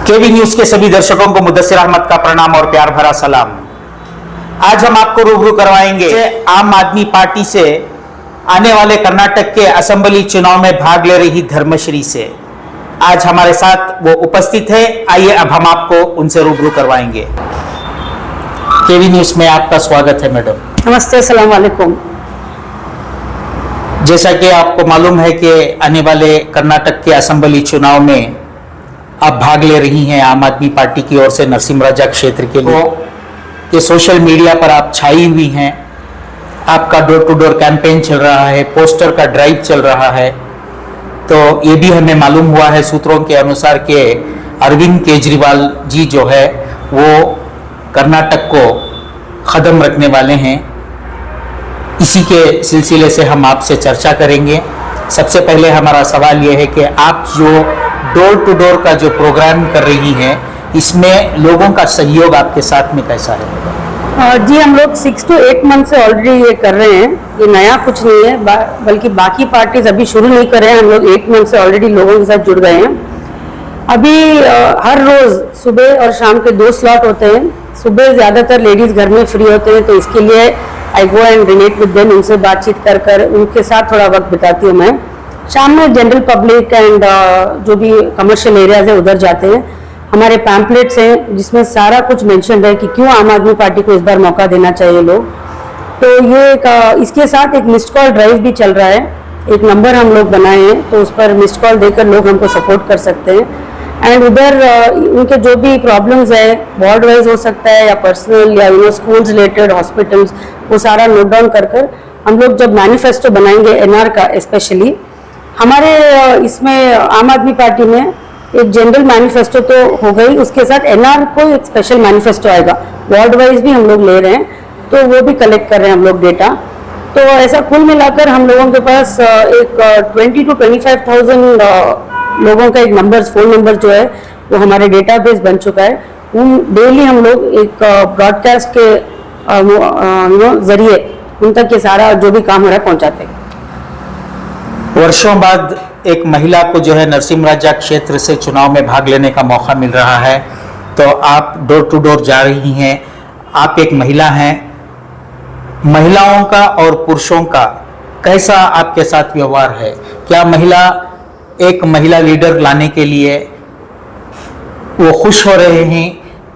केवी news के सभी दर्शकों को मुदस्सिर अहमद का प्रणाम और प्यार भरा सलाम। आज हम आपको रूबरू करवाएंगे आम आदमी पार्टी से आने वाले कर्नाटक के असेंबली चुनाव में भाग ले रही धर्मश्री से। आज हमारे साथ वो उपस्थित है। आइए अब हम आपको उनसे रूबरू करवाएंगे। केवी न्यूज में आपका स्वागत है मैडम। नमस्ते, अस्सलाम वालेकुम। जैसा कि आपको मालूम है कि आने वाले कर्नाटक के असेंबली चुनाव में आप भाग ले रही हैं आम आदमी पार्टी की ओर से नरसिमराजा क्षेत्र के लिए। ये सोशल मीडिया पर आप छाई हुई हैं, आपका डोर टू डोर कैंपेन चल रहा है, पोस्टर का ड्राइव चल रहा है। तो ये भी हमें मालूम हुआ है सूत्रों के अनुसार कि अरविंद केजरीवाल जी जो है वो कर्नाटक को कदम रखने वाले हैं। इसी के सिलसिले से हम आपसे चर्चा करेंगे। सबसे पहले हमारा सवाल ये है कि आप जो डोर टू डोर का जो प्रोग्राम कर रही हैं, इसमें लोगों का सहयोग आपके साथ में कैसा है? जी, हम लोग 6 to 8 मंथ से ऑलरेडी ये कर रहे हैं। ये नया कुछ नहीं है, बल्कि बाकी पार्टीज अभी शुरू नहीं कर रहे हैं। हम लोग 8 मंथ से ऑलरेडी लोगों के साथ जुड़ गए हैं। अभी हर रोज सुबह और शाम के 2 स्लॉट होते हैं। सुबह ज़्यादातर लेडीज़ घर में फ्री होते हैं, तो इसके लिए I go and relate with them, उनसे बातचीत कर कर उनके साथ थोड़ा वक्त बिताती हूँ मैं। शाम में जनरल पब्लिक एंड जो भी कमर्शियल एरियाज है उधर जाते हैं। हमारे पैम्पलेट्स हैं जिसमें सारा कुछ मेंशन है कि क्यों आम आदमी पार्टी को इस बार मौका देना चाहिए लोग। तो ये इसके साथ एक मिस्ड कॉल ड्राइव भी चल रहा है। एक नंबर हम लोग बनाए हैं, तो उस पर मिस्ड कॉल देकर लोग हमको सपोर्ट कर सकते हैं। एंड उधर उनके जो भी प्रॉब्लम्स है, वार्ड वाइज हो सकता है या पर्सनल या स्कूल्स रिलेटेड, हॉस्पिटल्स, वो सारा नोट डाउन कर कर हम लोग जब मैनिफेस्टो बनाएंगे एनआर का, स्पेशली हमारे इसमें आम आदमी पार्टी में एक जनरल मैनिफेस्टो तो हो गई, उसके साथ एनआर को एक स्पेशल मैनिफेस्टो आएगा। वार्ड वाइज भी हम लोग ले रहे हैं, तो वो भी कलेक्ट कर रहे हैं हम लोग डेटा। तो ऐसा कुल मिलाकर हम लोगों के पास एक 20 to 25,000 लोगों का एक फ़ोन नंबर जो है वो हमारे डेटाबेस बन चुका है। उन डेली हम लोग एक ब्रॉडकास्ट के जरिए उन तक ये सारा जो भी काम हो रहा है पहुंचाते हैं। वर्षों बाद एक महिला को जो है नरसिमराजा क्षेत्र से चुनाव में भाग लेने का मौका मिल रहा है, तो आप डोर टू डोर जा रही हैं। आप एक महिला हैं। महिलाओं का और पुरुषों का कैसा आपके साथ व्यवहार है? क्या एक महिला लीडर लाने के लिए वो खुश हो रहे हैं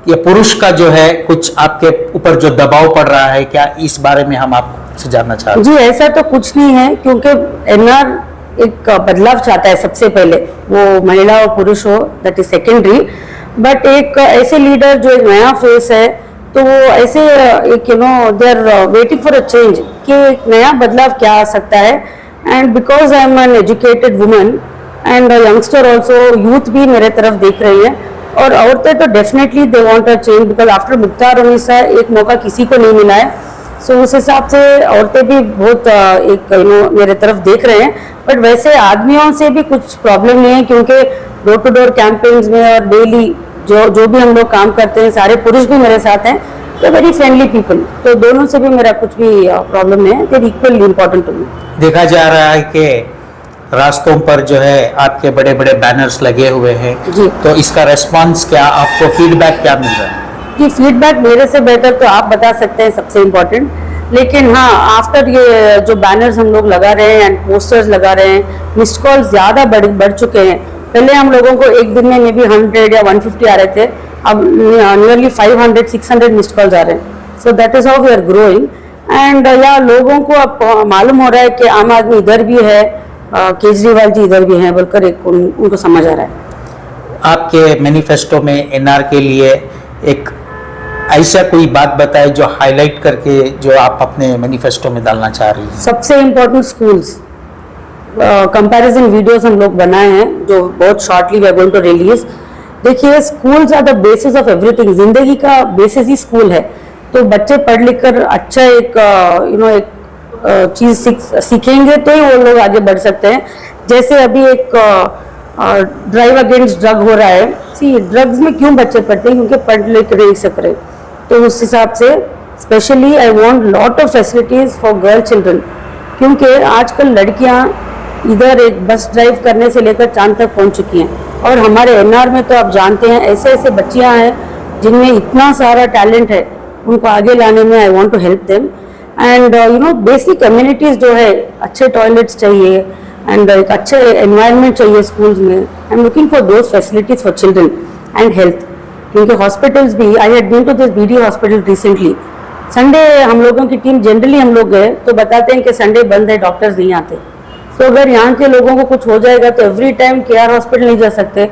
या पुरुष का जो है कुछ आपके ऊपर जो दबाव पड़ रहा है? क्या इस बारे में हम आपसे जानना चाहते हैं। जी, ऐसा तो कुछ नहीं है, क्योंकि एनआर एक बदलाव चाहता है। सबसे पहले वो महिला और पुरुष हो, दैट इज सेकेंडरी, बट एक ऐसे लीडर जो एक नया फेस है, तो वो ऐसे एक they are waiting for a change कि एक नया बदलाव क्या आ सकता है। And because I am an educated woman and youngster also, youth भी मेरे तरफ देख रही है, और औरतें तो definitely they want a change, because after Mukhtar Unnisa एक मौका किसी को नहीं मिला है। सो उस हिसाब से औरतें भी बहुत एक मेरे तरफ देख रहे हैं। बट वैसे आदमियों से भी कुछ प्रॉब्लम नहीं है, क्योंकि डोर टू डोर कैंपेन्स में और डेली जो भी हम लोग काम करते हैं, सारे पुरुष भी मेरे साथ हैं, तो वेरी फ्रेंडली पीपल। तो दोनों से भी मेरा कुछ भी प्रॉब्लम नहीं है। दे इक्वली इम्पोर्टेंट टू मी। देखा जा रहा है कि रास्तों पर जो है आपके बड़े बड़े बैनर्स लगे हुए हैं, तो इसका रेस्पॉन्स क्या, आपको फीडबैक क्या मिल रहा है? जी, फीडबैक मेरे से बेहतर तो आप बता सकते हैं, सबसे इम्पोर्टेंट। लेकिन हाँ, आफ्टर ये जो बैनर्स हम लोग लगा रहे हैं एंड पोस्टर्स लगा रहे हैं, मिस्ड कॉल ज़्यादा बढ़ चुके हैं। पहले हम लोगों को एक दिन में भी 100 या 150 आ रहे थे, अब नियरली 500-600 मिस्ड कॉल्स आ रहे हैं। So that is how we are growing. And या लोगों को अब मालूम हो रहा है कि आम आदमी इधर भी है, केजरीवाल जी इधर भी हैं बोलकर उनको समझ आ रहा है। आपके मैनिफेस्टो में एनआर के लिए एक ऐसा कोई बात बताए जो हाईलाइट करके जो आप अपने मैनिफेस्टो में डालना चाह रही हैं? सबसे इम्पोर्टेंट स्कूल्स कंपैरिजन वीडियोस हम लोग बनाए हैं, जो बहुत shortly we are going to release. देखिए, schools are the basis of everything. जिंदगी का बेसिस ही स्कूल है। तो बच्चे पढ़ लिख कर अच्छा एक चीज सीखेंगे तो ही वो लोग आगे बढ़ सकते हैं। जैसे अभी एक ड्राइव अगेंस्ट ड्रग हो रहा है। ड्रग्स में क्यों बच्चे पढ़ते हैं? क्योंकि पढ़ लिख नहीं सक रहे। तो उस हिसाब से specially I want lot of facilities for girl children, क्योंकि आजकल लड़कियां इधर एक बस ड्राइव करने से लेकर चांद तक पहुंच चुकी हैं। और हमारे एनआर में तो आप जानते हैं ऐसे ऐसे बच्चियां हैं जिनमें इतना सारा टैलेंट है, उनको आगे लाने में I want to help them. And basic communities जो है, अच्छे टॉयलेट्स चाहिए एंड एक अच्छे एनवायरनमेंट चाहिए स्कूल्स में। I am looking for those facilities for children and health, क्योंकि हॉस्पिटल्स भी, I had been to this BD hospital recently. Sunday हम लोगों की टीम जनरली हम लोग गए तो बताते हैं कि संडे बंद है, डॉक्टर्स नहीं आते। तो अगर यहाँ के लोगों को कुछ हो जाएगा तो एवरी टाइम केआर हॉस्पिटल नहीं जा सकते।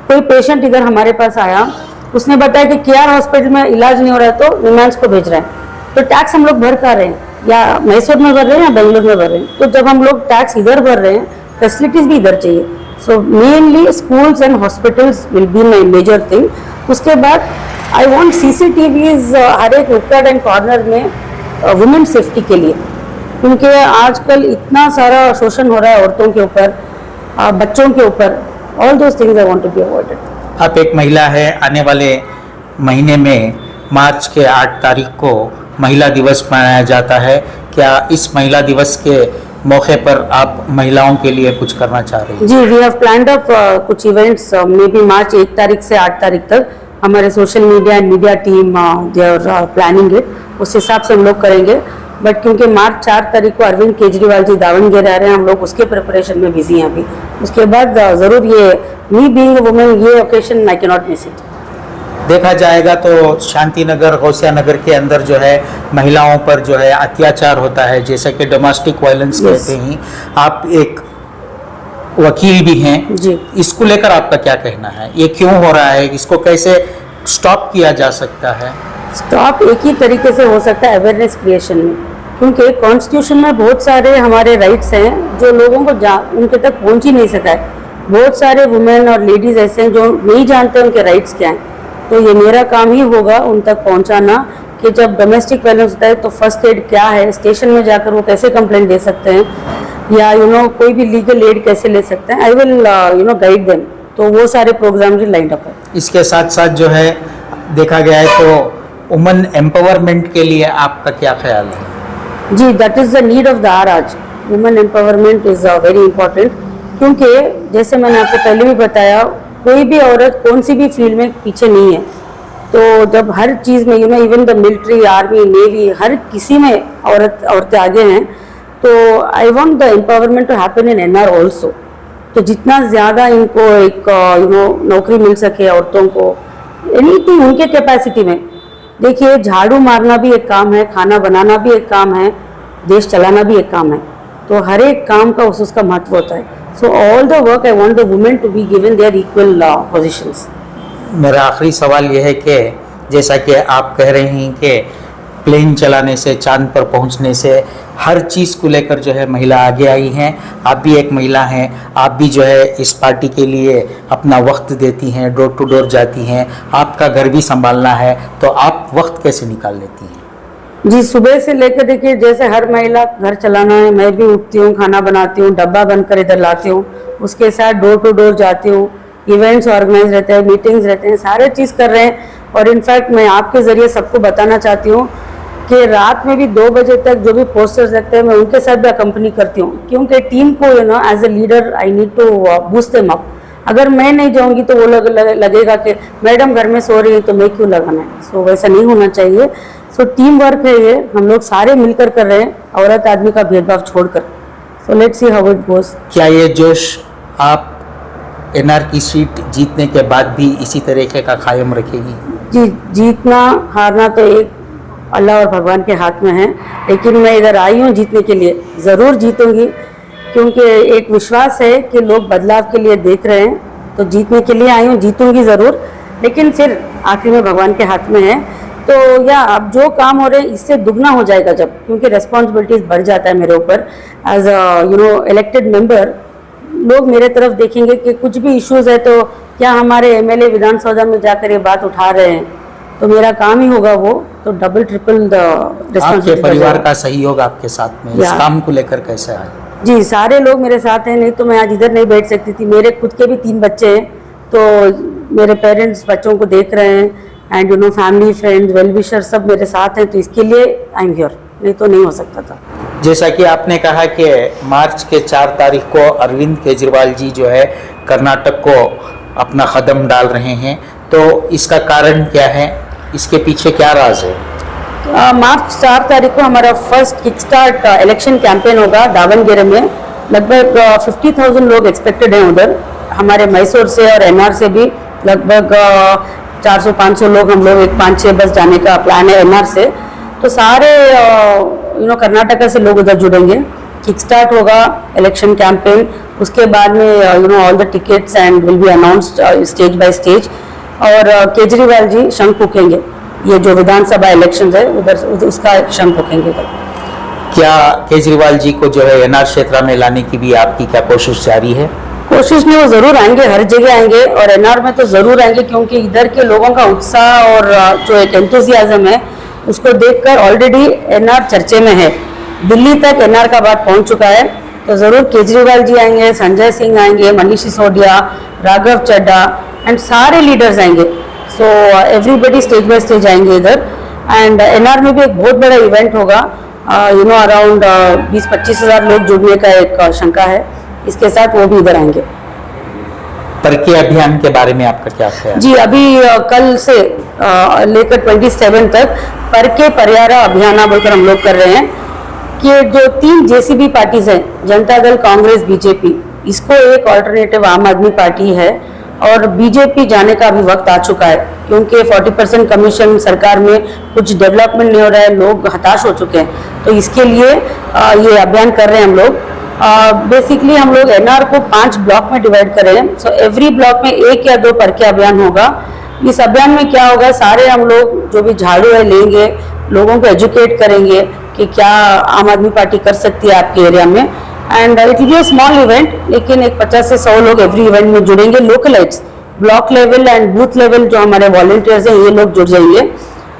कोई पेशेंट इधर हमारे पास आया, उसने बताया कि केआर हॉस्पिटल में इलाज नहीं हो रहा है तो निमांस को भेज रहे हैं। तो टैक्स हम लोग भर कर रहे हैं, या मैसूर में भर रहे हैं या बेंगलोर में भर रहे हैं। तो जब हम लोग टैक्स इधर भर रहे हैं, फैसिलिटीज़ भी इधर चाहिए। So mainly schools and hospitals will be my major thing. उसके बाद आई वॉन्ट CCTVs हर एक नुक्कड़ एंड कॉर्नर में वुमेन सेफ्टी के लिए, क्योंकि आजकल इतना सारा शोषण हो रहा है औरतों के ऊपर, बच्चों के ऊपर। All those things I want to be avoided. आप एक महिला है, आने वाले महीने में मार्च के 8 तारीख को महिला दिवस मनाया जाता है। क्या इस महिला दिवस के मौके पर आप महिलाओं के लिए कुछ करना चाह रही हैं? जी, वी हैव प्लान्ड अप कुछ इवेंट्स, मे बी मार्च 1 तारीख से 8 तारीख तक। हमारे social media and media team they are planning it, उस हिसाब से हम लोग करेंगे। बट क्योंकि मार्च 4 तारीख को अरविंद केजरीवाल जी दावनगेरे आ रहे हैं, हम लोग उसके प्रिपरेशन में बिजी हैं अभी। उसके बाद ज़रूर ये मी बीइंग अ वुमेन, ये occasion I can not miss it. देखा जाएगा तो शांति नगर, गौसिया नगर के अंदर जो है महिलाओं पर जो है अत्याचार होता है, जैसे कि डोमेस्टिक वायलेंस कहते हैं। आप एक वकील भी हैं जी। इसको लेकर आपका क्या कहना है? ये क्यों हो रहा है? इसको कैसे स्टॉप किया जा सकता है? स्टॉप एक ही तरीके से हो सकता है, अवेयरनेस क्रिएशन में। क्योंकि कॉन्स्टिट्यूशन में बहुत सारे हमारे राइट्स हैं जो लोगों को उनके तक पहुंच ही नहीं सका है। बहुत सारे वुमेन और लेडीज़ ऐसे हैं जो नहीं जानते उनके राइट्स क्या हैं। तो ये मेरा काम ही होगा उन तक पहुंचाना कि जब डोमेस्टिक वायलेंस होता है तो फर्स्ट एड क्या है, स्टेशन में जाकर वो कैसे कंप्लेंट दे सकते हैं, या कोई भी लीगल एड कैसे ले सकते हैं। I will guide them. तो वो सारे प्रोग्राम भी लाइन अप है। इसके साथ साथ जो है देखा गया है तो वुमेन एम्पावरमेंट के लिए आपका क्या ख्याल है? जी, that is the need of the hour आज। Women empowerment is very important, क्योंकि जैसे मैंने आपको पहले भी बताया, कोई भी औरत कौन सी भी फील्ड में पीछे नहीं है। तो जब हर चीज़ में even the military, army, navy, हर किसी में औरतें आगे हैं। तो I want the empowerment to happen in NR also. तो जितना ज़्यादा इनको एक नौकरी मिल सके औरतों को, एनीथिंग उनके कैपेसिटी में। देखिए, झाड़ू मारना भी एक काम है, खाना बनाना भी एक काम है, देश चलाना भी एक काम है। तो हर एक काम का उसका महत्व होता है। So all the work I want the women to be given their equal positions. मेरा आखिरी सवाल यह है कि जैसा कि आप कह रहे हैं कि प्लेन चलाने से, चांद पर पहुंचने से, हर चीज़ को लेकर जो है महिला आगे आई हैं। आप भी एक महिला हैं, आप भी जो है इस पार्टी के लिए अपना वक्त देती हैं, डोर टू डोर जाती हैं, आपका घर भी संभालना है, तो आप वक्त कैसे निकाल लेती हैं? जी, सुबह से लेकर देखिए, जैसे हर महिला घर चलाना है, मैं भी उठती हूँ, खाना बनाती हूँ, डब्बा बनकर इधर लाती हूँ, उसके साथ डोर टू डोर जाती हूँ, इवेंट्स ऑर्गेनाइज रहते हैं, मीटिंग्स रहते हैं, सारे चीज़ कर रहे हैं। और इनफैक्ट मैं आपके ज़रिए सबको बताना चाहती हूँ कि रात में भी 2 बजे तक जो भी पोस्टर्स लगते हैं, मैं उनके साथ भी अकम्पनी करती हूँ, क्योंकि टीम को as a leader I need to boost them up. अगर मैं नहीं जाऊँगी तो वो लगेगा कि मैडम घर में सो रही है तो मैं क्यों लगाना है। सो वैसा नहीं होना चाहिए। सो टीम वर्क है ये, हम लोग सारे मिलकर कर रहे हैं, औरत आदमी का भेदभाव छोड़कर। So let's see how it goes. क्या ये जोश आप एनआर की सीट जीतने के बाद भी इसी तरीके का कायम रखेगी? जी, जीतना हारना तो एक अल्लाह और भगवान के हाथ में है, लेकिन मैं इधर आई हूँ जीतने के लिए, ज़रूर जीतूंगी। क्योंकि एक विश्वास है कि लोग बदलाव के लिए देख रहे हैं, तो जीतने के लिए आई हूँ, जीतूंगी ज़रूर। लेकिन फिर आखिर में भगवान के हाथ में है। तो या अब जो काम हो रहे हैं इससे दुगना हो जाएगा जब, क्योंकि रेस्पॉन्सिबिलिटीज़ बढ़ जाता है मेरे ऊपर एज इलेक्टेड मेंबर। लोग मेरे तरफ देखेंगे कि कुछ भी इश्यूज है तो क्या हमारे एमएलए विधानसभा में जाकर ये बात उठा रहे हैं, तो मेरा काम ही होगा वो। तो डबल ट्रिपल आपके परिवार का सहयोग आपके साथ में इस काम को लेकर कैसे आए? जी, सारे लोग मेरे साथ हैं, नहीं तो मैं आज इधर नहीं बैठ सकती थी। मेरे खुद के भी 3 बच्चे हैं, तो मेरे पेरेंट्स बच्चों को देख रहे हैं, and family, friends, well wisher सब मेरे साथ हैं, तो इसके लिए आई एम हियर, नहीं तो नहीं हो सकता था। जैसा कि आपने कहा कि मार्च के 4 तारीख को अरविंद केजरीवाल जी जो है कर्नाटक को अपना कदम डाल रहे हैं, तो इसका कारण क्या है, इसके पीछे क्या राज है? मार्च 4 तारीख को हमारा first kick start election campaign होगा दावणगेरे में। लगभग 50,000 लोग एक्सपेक्टेड हैं उधर, हमारे मैसूर से और एनआर से भी लगभग 400-500 लोग, हम लोग एक 5-6 बस जाने का प्लान है एनआर से। तो सारे कर्नाटका से लोग उधर जुड़ेंगे। किक स्टार्ट होगा इलेक्शन कैंपेन, उसके बाद में all the tickets and will be announced stage by stage. और केजरीवाल जी शंख फूकेंगे, ये जो विधानसभा इलेक्शन है उधर उसका शंख फूकेंगे। क्या केजरीवाल जी को जो है एनआर क्षेत्र में लाने की भी आपकी क्या कोशिश जारी है? कोशिश में वो जरूर आएंगे, हर जगह आएंगे और एनआर में तो जरूर आएंगे, क्योंकि इधर के लोगों का उत्साह और जो एक एंथुसियाज्म है उसको देखकर ऑलरेडी एनआर चर्चे में है। दिल्ली तक एनआर का बात पहुंच चुका है। तो जरूर केजरीवाल जी आएंगे, संजय सिंह आएंगे, मनीष सिसोदिया, राघव चड्ढा एंड सारे लीडर्स आएंगे। So everybody stage by stage आएंगे इधर। एंड एनआर में भी एक बहुत बड़ा इवेंट होगा, अराउंड 20-25 हज़ार लोग जुड़ने का एक शंका है, इसके साथ वो भी इधर आएंगे। परके अभियान के बारे में आपका क्या ख्याल? जी, अभी कल से लेकर 27 तक परके परियारा अभियान बोलकर हम लोग कर रहे हैं कि जो 3 जेसीबी पार्टीज हैं, जनता दल, कांग्रेस, बीजेपी, इसको एक ऑल्टरनेटिव आम आदमी पार्टी है और बीजेपी जाने का अभी वक्त आ चुका है, क्योंकि 40% कमीशन सरकार में कुछ डेवलपमेंट नहीं हो रहा है, लोग हताश हो चुके हैं। तो इसके लिए ये अभियान कर रहे हैं हम लोग। बेसिकली हम लोग एनआर को 5 ब्लॉक में डिवाइड कर रहे हैं। सो एवरी ब्लॉक में 1 या 2 परके अभियान होगा। इस अभियान में क्या होगा, सारे हम लोग जो भी झाड़ू है लेंगे, लोगों को एजुकेट करेंगे कि क्या आम आदमी पार्टी कर सकती है आपके एरिया में। And it will be a small event, लेकिन एक 50 से 100 लोग एवरी इवेंट में जुड़ेंगे। Localites, block level and booth level जो हमारे वॉलंटियर्स हैं, ये लोग जुड़ जाएंगे।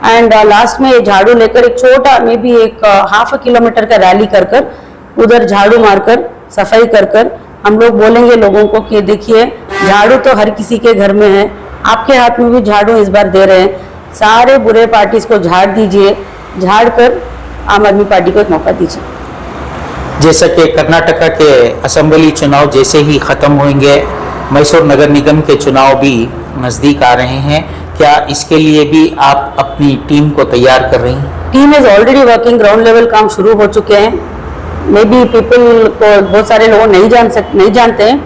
एंड लास्ट में ये झाड़ू लेकर एक छोटा मे बी एक ½ किलोमीटर का रैली कर उधर झाड़ू मारकर, सफाई कर हम लोग बोलेंगे लोगों को कि देखिए झाड़ू तो हर किसी के घर में है, आपके हाथ में भी झाड़ू इस बार दे रहे हैं, सारे बुरे पार्टीज को झाड़ दीजिए, झाड़ कर आम आदमी पार्टी को एक मौका दीजिए। जैसा कि कर्नाटका के असेंबली चुनाव जैसे ही खत्म होंगे, मैसूर नगर निगम के चुनाव भी नज़दीक आ रहे हैं, क्या इसके लिए भी आप अपनी टीम को तैयार कर रही हैं? Team is already working, ground level काम शुरू हो चुके हैं। मे बी पीपल को बहुत सारे लोग नहीं जानते हैं,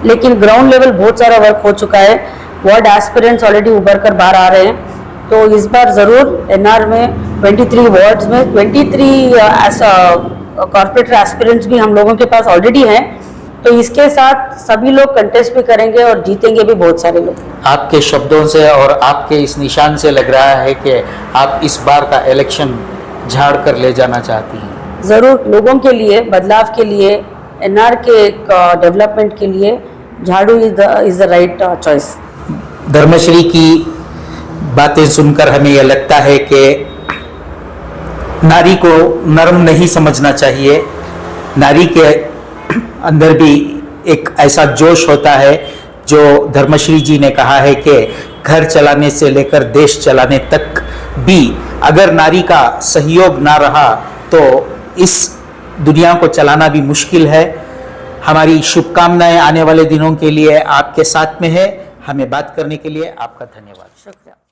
लेकिन ग्राउंड लेवल बहुत सारा वर्क हो चुका है। वार्ड एस्पिरेंट्स ऑलरेडी उभर कर बाहर आ रहे हैं। तो इस बार ज़रूर एनआर में 23 वार्ड्स में 23 कॉर्पोरेटर एस्पिरेंट्स भी हम लोगों के पास ऑलरेडी हैं। तो इसके साथ सभी लोग कंटेस्ट भी करेंगे और जीतेंगे भी बहुत सारे लोग। आपके शब्दों से और आपके इस निशान से लग रहा है कि आप इस बार का इलेक्शन झाड़ कर ले जाना चाहती हैं। ज़रूर, लोगों के लिए, बदलाव के लिए, एनआर के एक डेवलपमेंट के लिए झाड़ू is the right choice. Dharmashri की बातें सुनकर हमें यह लगता है कि नारी को नर्म नहीं समझना चाहिए। नारी के अंदर भी एक ऐसा जोश होता है जो धर्मश्री जी ने कहा है कि घर चलाने से लेकर देश चलाने तक भी अगर नारी का सहयोग ना रहा तो इस दुनिया को चलाना भी मुश्किल है। हमारी शुभकामनाएं आने वाले दिनों के लिए आपके साथ में है। हमें बात करने के लिए आपका धन्यवाद। शुक्रिया।